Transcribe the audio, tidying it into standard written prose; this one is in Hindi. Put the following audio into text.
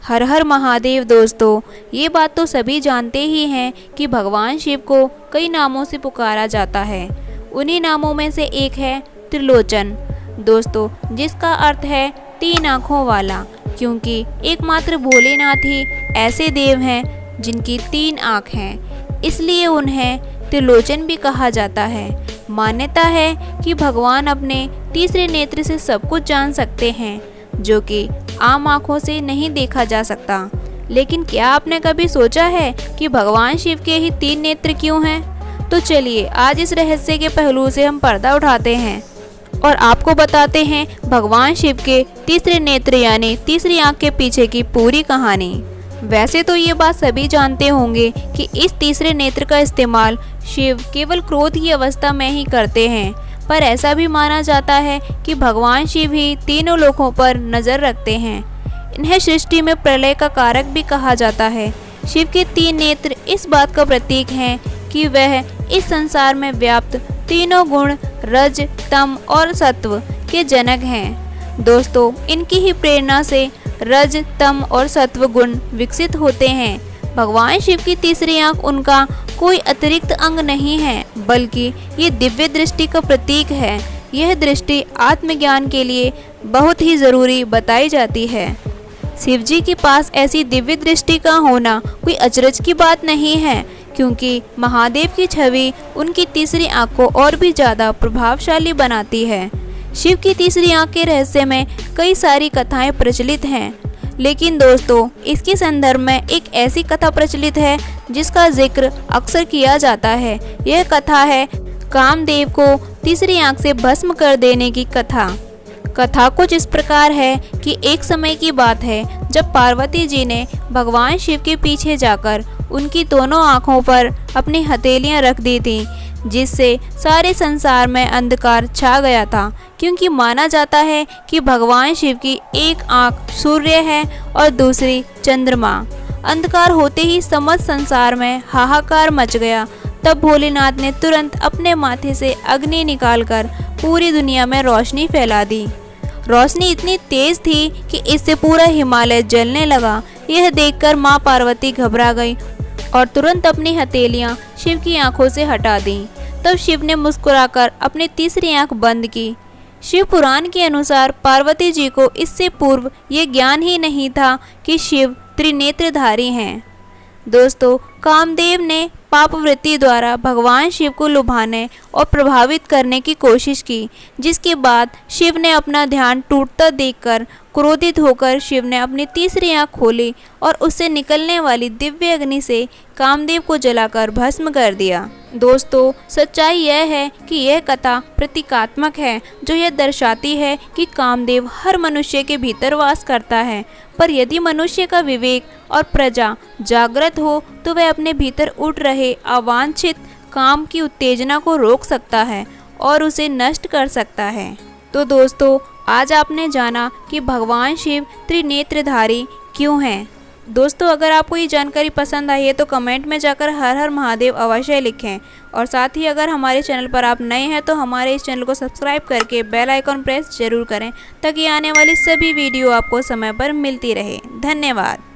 हर हर महादेव। दोस्तों, ये बात तो सभी जानते ही हैं कि भगवान शिव को कई नामों से पुकारा जाता है। उन्हीं नामों में से एक है त्रिलोचन दोस्तों, जिसका अर्थ है तीन आँखों वाला, क्योंकि एकमात्र भोलेनाथ ही ऐसे देव हैं जिनकी तीन आँख हैं, इसलिए उन्हें त्रिलोचन भी कहा जाता है। मान्यता है कि भगवान अपने तीसरे नेत्र से सब कुछ जान सकते हैं, जो कि आम आँखों से नहीं देखा जा सकता। लेकिन क्या आपने कभी सोचा है कि भगवान शिव के ही तीन नेत्र क्यों हैं? तो चलिए आज इस रहस्य के पहलू से हम पर्दा उठाते हैं और आपको बताते हैं भगवान शिव के तीसरे नेत्र यानी तीसरी आँख के पीछे की पूरी कहानी। वैसे तो ये बात सभी जानते होंगे कि इस तीसरे नेत्र का इस्तेमाल शिव केवल क्रोध की अवस्था में ही करते हैं, पर ऐसा भी माना जाता है कि भगवान शिव ही तीनों लोकों पर नज़र रखते हैं। इन्हें सृष्टि में प्रलय का कारक भी कहा जाता है। शिव के तीन नेत्र इस बात का प्रतीक हैं कि वह इस संसार में व्याप्त तीनों गुण रज, तम और सत्व के जनक हैं। दोस्तों, इनकी ही प्रेरणा से रज, तम और सत्व गुण विकसित होते हैं। भगवान शिव की तीसरी आँख उनका कोई अतिरिक्त अंग नहीं है, बल्कि ये दिव्य दृष्टि का प्रतीक है। यह दृष्टि आत्मज्ञान के लिए बहुत ही ज़रूरी बताई जाती है। शिव जी के पास ऐसी दिव्य दृष्टि का होना कोई अचरज की बात नहीं है, क्योंकि महादेव की छवि उनकी तीसरी आँख को और भी ज़्यादा प्रभावशाली बनाती है। शिव की तीसरी आँख के रहस्य में कई सारी कथाएं प्रचलित हैं, लेकिन दोस्तों इसके संदर्भ में एक ऐसी कथा प्रचलित है जिसका जिक्र अक्सर किया जाता है। यह कथा है कामदेव को तीसरी आँख से भस्म कर देने की कथा। कथा कुछ इस प्रकार है कि एक समय की बात है जब पार्वती जी ने भगवान शिव के पीछे जाकर उनकी दोनों आँखों पर अपनी हथेलियाँ रख दी थीं, जिससे सारे संसार में अंधकार छा गया था, क्योंकि माना जाता है कि भगवान शिव की एक आँख सूर्य है और दूसरी चंद्रमा। अंधकार होते ही समस्त संसार में हाहाकार मच गया। तब भोलेनाथ ने तुरंत अपने माथे से अग्नि निकालकर पूरी दुनिया में रोशनी फैला दी। रोशनी इतनी तेज थी कि इससे पूरा हिमालय जलने लगा। यह देखकर माँ पार्वती घबरा गई और तुरंत अपनी हथेलियाँ शिव की आंखों से हटा दी। तब शिव ने मुस्कुराकर अपनी तीसरी आंख बंद की। शिव पुराण के अनुसार पार्वती जी को इससे पूर्व ये ज्ञान ही नहीं था कि शिव त्रिनेत्रधारी हैं। दोस्तों, कामदेव ने पापवृत्ति द्वारा भगवान शिव को लुभाने और प्रभावित करने की कोशिश की, जिसके बाद शिव ने अपना ध्यान टूटता देखकर क्रोधित होकर शिव ने अपनी तीसरी आँख खोली और उससे निकलने वाली दिव्य अग्नि से कामदेव को जलाकर भस्म कर दिया। दोस्तों, सच्चाई यह है कि यह कथा प्रतीकात्मक है, जो यह दर्शाती है कि कामदेव हर मनुष्य के भीतर वास करता है, पर यदि मनुष्य का विवेक और प्रजा जागृत हो तो वह अपने भीतर उठ रहे अवांछित काम की उत्तेजना को रोक सकता है और उसे नष्ट कर सकता है। तो दोस्तों, आज आपने जाना कि भगवान शिव त्रिनेत्रधारी क्यों हैं। दोस्तों, अगर आपको ये जानकारी पसंद आई है तो कमेंट में जाकर हर हर महादेव अवश्य लिखें, और साथ ही अगर हमारे चैनल पर आप नए हैं तो हमारे इस चैनल को सब्सक्राइब करके बेल आइकॉन प्रेस जरूर करें, ताकि आने वाली सभी वीडियो आपको समय पर मिलती रहे। धन्यवाद।